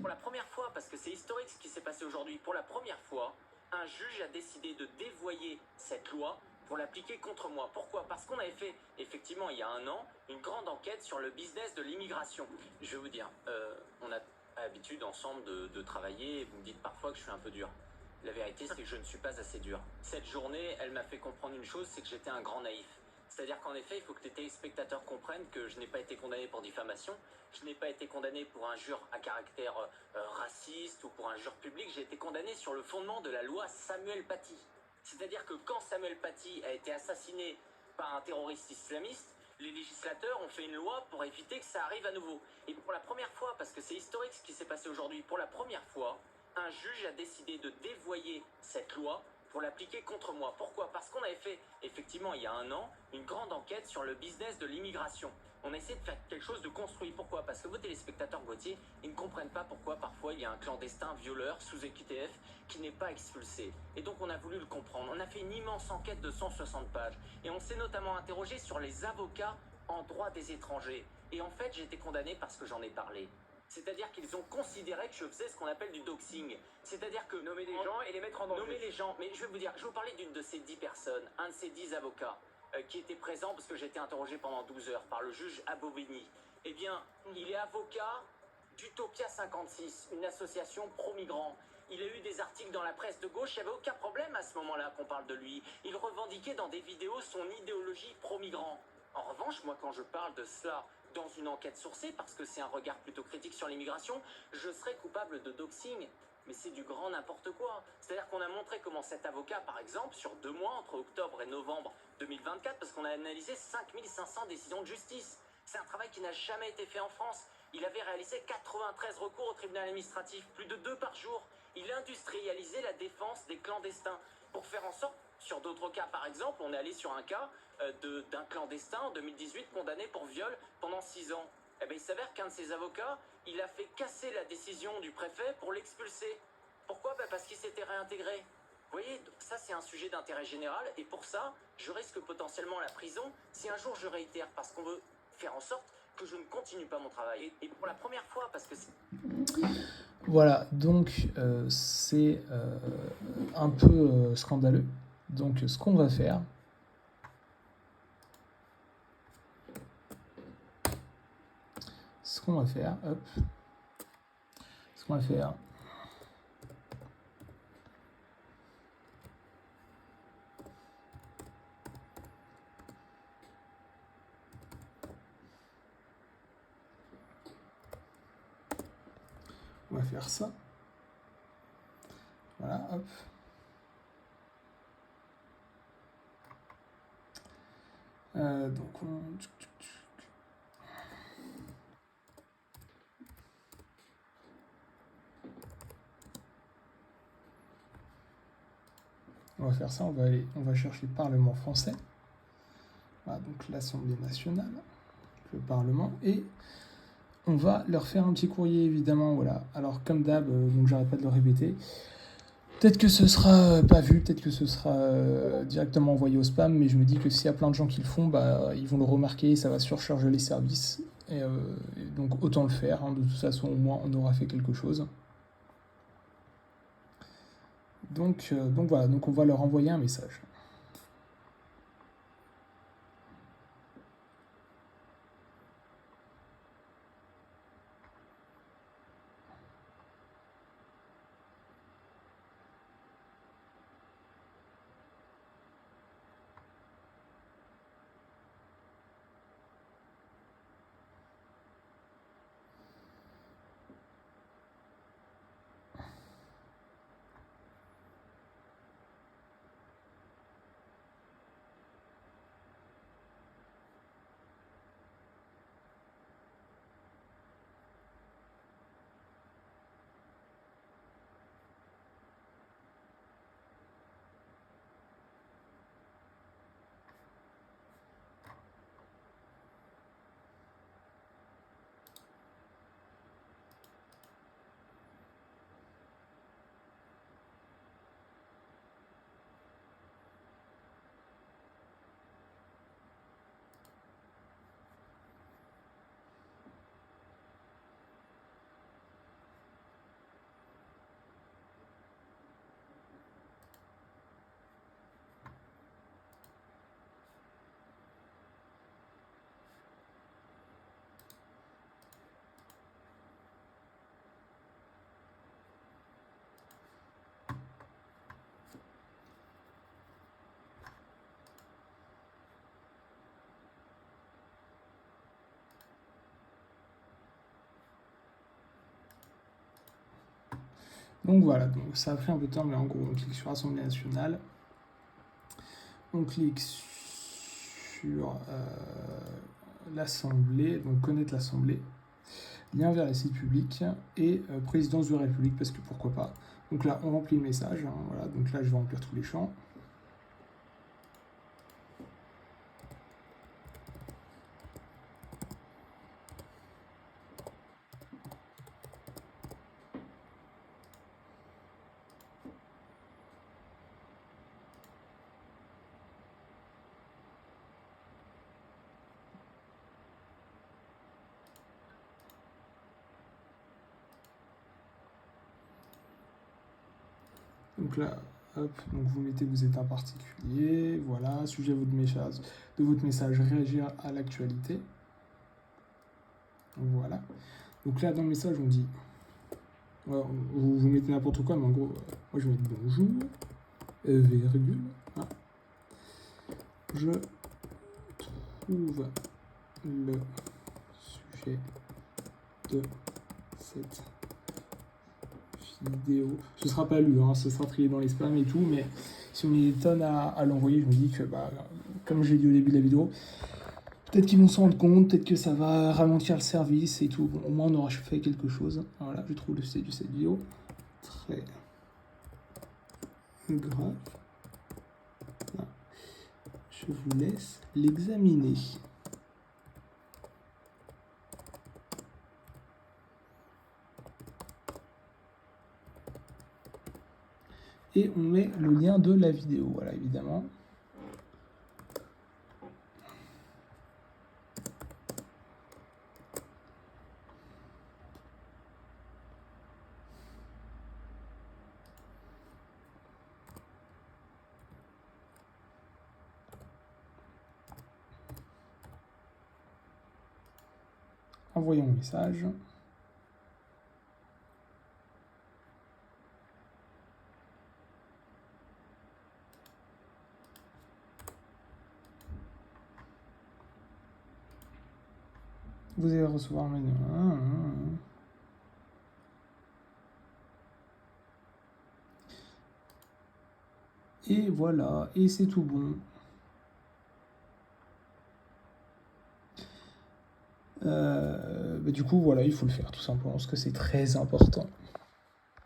pour la première fois, parce que c'est historique ce qui s'est passé aujourd'hui, pour la première fois, un juge a décidé de dévoyer cette loi pour l'appliquer contre moi. Pourquoi? Parce qu'on avait fait, effectivement, il y a un an, une grande enquête sur le business de l'immigration. Je vais vous dire, on a l'habitude ensemble de travailler, et vous me dites parfois que je suis un peu dur. La vérité, c'est que je ne suis pas assez dur. Cette journée, elle m'a fait comprendre une chose, c'est que j'étais un grand naïf. C'est-à-dire qu'en effet, il faut que les téléspectateurs comprennent que je n'ai pas été condamné pour diffamation, je n'ai pas été condamné pour injure à caractère raciste ou pour injure publique, j'ai été condamné sur le fondement de la loi Samuel Paty. C'est-à-dire que quand Samuel Paty a été assassiné par un terroriste islamiste, les législateurs ont fait une loi pour éviter que ça arrive à nouveau. Et pour la première fois, parce que c'est historique ce qui s'est passé aujourd'hui, pour la première fois, un juge a décidé de dévoyer cette loi pour l'appliquer contre moi. Pourquoi? Parce qu'on avait fait, effectivement, il y a un an, une grande enquête sur le business de l'immigration. On a essayé de faire quelque chose de construit. Pourquoi? Parce que vos téléspectateurs, Gauthier, ils ne comprennent pas pourquoi parfois il y a un clandestin violeur sous EQTF qui n'est pas expulsé. Et donc on a voulu le comprendre. On a fait une immense enquête de 160 pages. Et on s'est notamment interrogé sur les avocats en droit des étrangers. Et en fait, j'ai été condamné parce que j'en ai parlé. C'est-à-dire qu'ils ont considéré que je faisais ce qu'on appelle du doxing. C'est-à-dire que nommer des gens et les mettre en danger. Nommer les gens. Mais je vais vous dire, je vais vous parler d'une de ces 10 personnes, un de ces 10 avocats qui était présent parce que j'ai été interrogé pendant 12 heures par le juge Abobini. Eh bien, il est avocat d'Utopia 56, une association pro-migrants. Il a eu des articles dans la presse de gauche, il n'y avait aucun problème à ce moment-là qu'on parle de lui. Il revendiquait dans des vidéos son idéologie pro-migrant. En revanche, moi, quand je parle de cela dans une enquête sourcée, parce que c'est un regard plutôt critique sur l'immigration, je serais coupable de doxing. Mais c'est du grand n'importe quoi. C'est-à-dire qu'on a montré comment cet avocat, par exemple, sur 2 mois, entre octobre et novembre 2024, parce qu'on a analysé 5500 décisions de justice. C'est un travail qui n'a jamais été fait en France. Il avait réalisé 93 recours au tribunal administratif, plus de 2 par jour. Il industrialisait la défense des clandestins pour faire en sorte, sur d'autres cas par exemple, on est allé sur un cas d'un clandestin en 2018 condamné pour viol pendant 6 ans. Eh bien, il s'avère qu'un de ses avocats, il a fait casser la décision du préfet pour l'expulser. Pourquoi? Parce qu'il s'était réintégré. Vous voyez, donc ça c'est un sujet d'intérêt général et pour ça, je risque potentiellement la prison si un jour je réitère parce qu'on veut faire en sorte que je ne continue pas mon travail. Et pour la première fois, parce que c'est... Voilà, donc c'est un peu scandaleux. Donc ce qu'on va faire, hop, ce qu'on va faire, on va faire ça. Voilà, hop. Donc on va faire ça, on va chercher Parlement français. Voilà, donc l'Assemblée nationale, le Parlement, et on va leur faire un petit courrier évidemment, voilà. Alors comme d'hab, donc j'arrête pas de le répéter. Peut-être que ce sera pas vu, peut-être que ce sera directement envoyé au spam, mais je me dis que s'il y a plein de gens qui le font, bah, ils vont le remarquer et ça va surcharger les services. Et donc autant le faire, hein, de toute façon au moins on aura fait quelque chose. Donc voilà, donc on va leur envoyer un message. Donc voilà, donc ça a pris un peu de temps, mais en gros, on clique sur Assemblée nationale. On clique sur l'Assemblée, donc connaître l'Assemblée, lien vers les sites publics et présidence de la République, parce que pourquoi pas. Donc là, on remplit le message, hein, voilà, donc là, je vais remplir tous les champs. Donc là, hop, donc vous mettez vous êtes un particulier, voilà, sujet de votre message, réagir à l'actualité. Voilà. Donc là, dans le message, on dit, vous mettez n'importe quoi, mais en gros, moi je vais mettre bonjour, virgule, voilà. Je trouve le sujet de cette vidéo. Ce sera pas lu, hein, ce sera trié dans les spams et tout, mais si on est des tonnes à l'envoyer, je me dis que, bah, comme j'ai dit au début de la vidéo, peut-être qu'ils vont s'en rendre compte, peut-être que ça va ralentir le service et tout. Bon, au moins, on aura fait quelque chose. Voilà, je trouve le sujet de cette vidéo très grave. Voilà. Je vous laisse l'examiner. Et on met le lien de la vidéo, voilà, évidemment. Envoyons le message. Vous allez recevoir un menu. Et voilà, et c'est tout bon. Bah, du coup, voilà, il faut le faire tout simplement, parce que c'est très important.